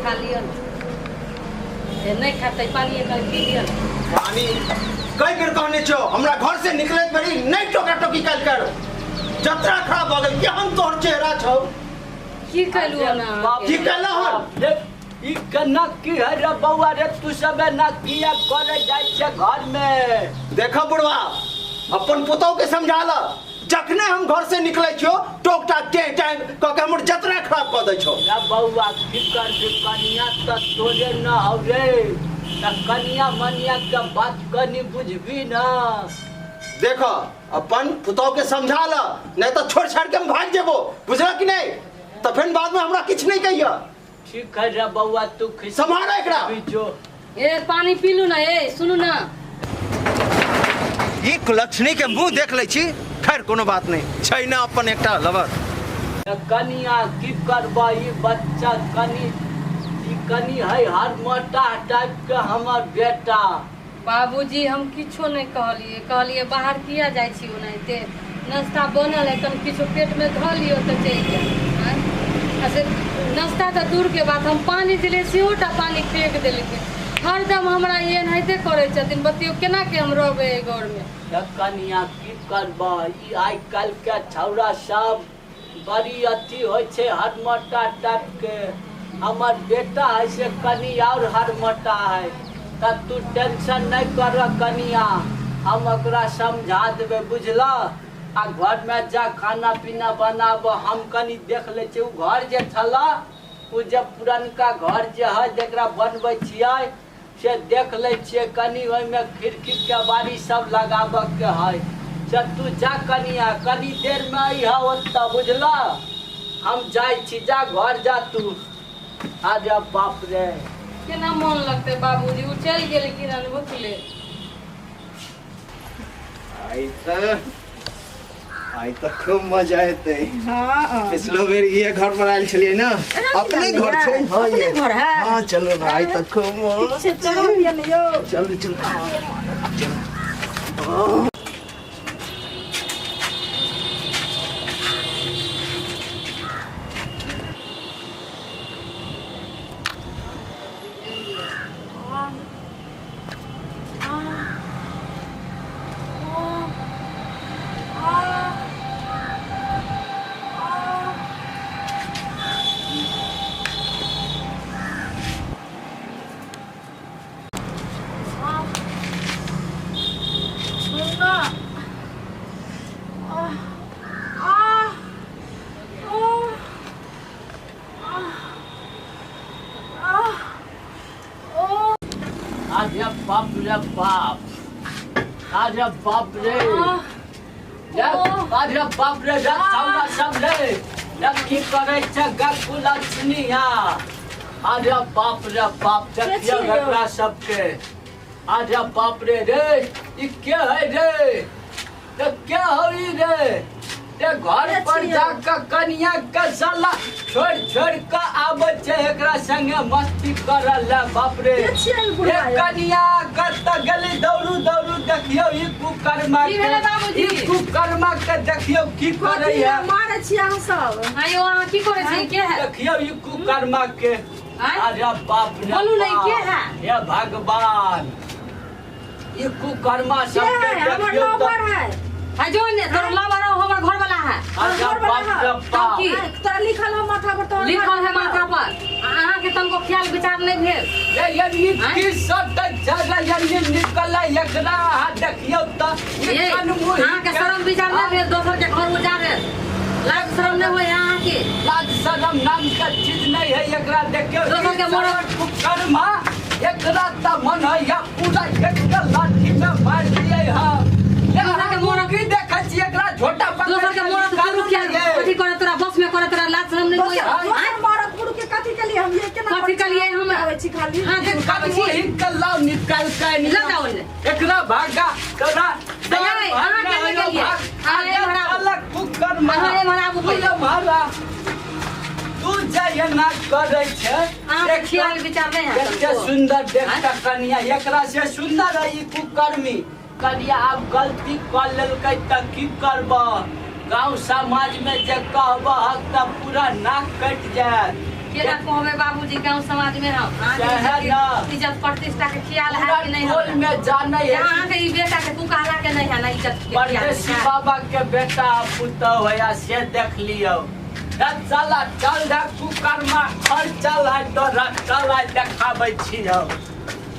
खा लियो नहीं खाते पानी एक पी लियो पानी कई बेर कहने छो हमरा घर से निकले बड़ी नहीं टोका टोकी कल कर जतरा खराब हो गई केहन तोहर चेहरा छौ की कहलु ना की कहला हन ई कना की है रे बउआ रे तू सब ना किया करे जाय छे घर में देखो बुढ़वा अपन पुतौ के समझा ल जखने हम घर से निकले छियो टोक टाक टे टाइम क के हमर जतरा खराब क दै छौ रे बउआ की कर दे कनिया त तोरे न हो रे त कनिया मनिया के बात कनी बुझबी ना देखो अपन पुतौ के समझा ल नहीं तो छोड़ छाड़ के हम भाग जेबो बुझला कि नहीं तो फिर बाद में हमरा कुछ नहीं कहियो ठीक है रे बउआ तू संभालो एकरा ए पानी पी लू ना ए सुनू ना ई कुलक्षणी के मुंह देख ले छी खैर कोनो बात नहीं छै ना अपन एकटा लवर कनिया की करबा ई बच्चा कनी है हर मोटा टाइप के हमर बेटा बाबूजी हम किछो नहीं कहलिए बाहर किया जाय छी ओनाइते नाश्ता बनल है तन किछो पेट में ध लियो त चल जाय ऐसे नाश्ता तो दूर के बात हम पानी दिले सियोटा पानी फेंक देलके हरदम हमरा ये नहिते करे छथिन बतियो केना के हम रहबे घर में कनिया की करबा ई आइ काल के छौरा सब बड़ी अथी होय छे हर मोटा टाइप के हमर बेटा है से कनी और हर मोटा है त तू टेंशन नहीं कर कनिया हम ओकरा समझा देबे बुझला आ घर में जा खाना पीना बनाब हम कनी देख ले छी उ घर जे छला उ जब पुरनका घर जे है जेकरा बनबै छियै से देख ले छियै कनी ओइ में खिड़की के बारी सब लगाब के है से तू जा कनिया कनी देर में अइहा ओत्ता बुझला हम जाय छी जा घर जा तू अरे बाप रे केना मन लगते बाबूजी उ चल गेल किरण भुखले आई तो खूब मजा आते हां पिछलो बेर ये घर पर आयल छलिए ना अपने घर छै हां ये घर है हां चलो ना आई तो खूब चलो चलो चलो अरे बाप रे बाप अरे बाप रे अरे बाप रे छौरा सब रे की करे छै गकुलक्षणिया अरे बाप रे बाप देखियो एकरा सबके अरे बाप रे ई के है रे तो क्या होई रे ते घर पर जाकर कनिया के साला छोड़ के आबे छै एकरा संगे मस्ती करल ले बाप रे ए कनिया कत गली दौड़ू देखियो ई कुकर्मा के देखियो की करे है मारे छी हम सब आयो अहाँ की करे छी के है देखियो ई कुकर्मा के अरे बाप रे बोलू नहीं के है हे भगवान ई कुकर्मा सब के देखियो है जो ने तोर लवर हमर घर वाला है घर वाला है की तोरा लिखल है माथा पर तोर लिखल है माथा पर अहाँ के तुमको ख्याल विचार नहीं भेल ये की सब तक जगह ये निकल एकरा देखियो त अहाँ के शर्म विचार नहीं भेल दोसर के घर उजाड़े लाज शर्म नहीं होय अहाँ के लाज शर्म नाम का चीज नहीं है एकरा देखियो दोसर के मोर कर्मा एकरा त मन है या पूरा एक लाठी में मार दिए है एकरा के मोर की देखै छी एकरा झोटा पर दोसर के मोर करू क्या कथि करे तोरा बस में करे तोरा लाज शर्म नहीं होय हमार मरद गुरु के कथि के लिए हम ये केना कथि के लिए हम आवे छी खाली हां देख कथि हिकल लाओ निकाल के लगाओ ने एकरा भागा तोरा अहाँ के लिए अरे हमारा अलग कुकर्मा अरे हमारा बोले मारा तू जाय ना करे छे अहाँ ख्याल विचार नहीं है देखते सुंदर देखता कन्या एकरा से सुंदर है ई कुकर्मी कन्या अब गलती कर लेलकै त की करबा गांव समाज में जे कहबा त पूरा नाक कट जाए केना कहबे बाबूजी गांव समाज में हम इज्जत प्रतिष्ठा के ख्याल है कि नहीं टोल में जाने है अहाँ के ई बेटा के तू कहला के नहीं है ना इज्जत के ख्याल परदेसी बाबा के बेटा पुतौ होया से देख लियो चला चल रे कुकर्मा घर चल है तो चल देखाबै छियौ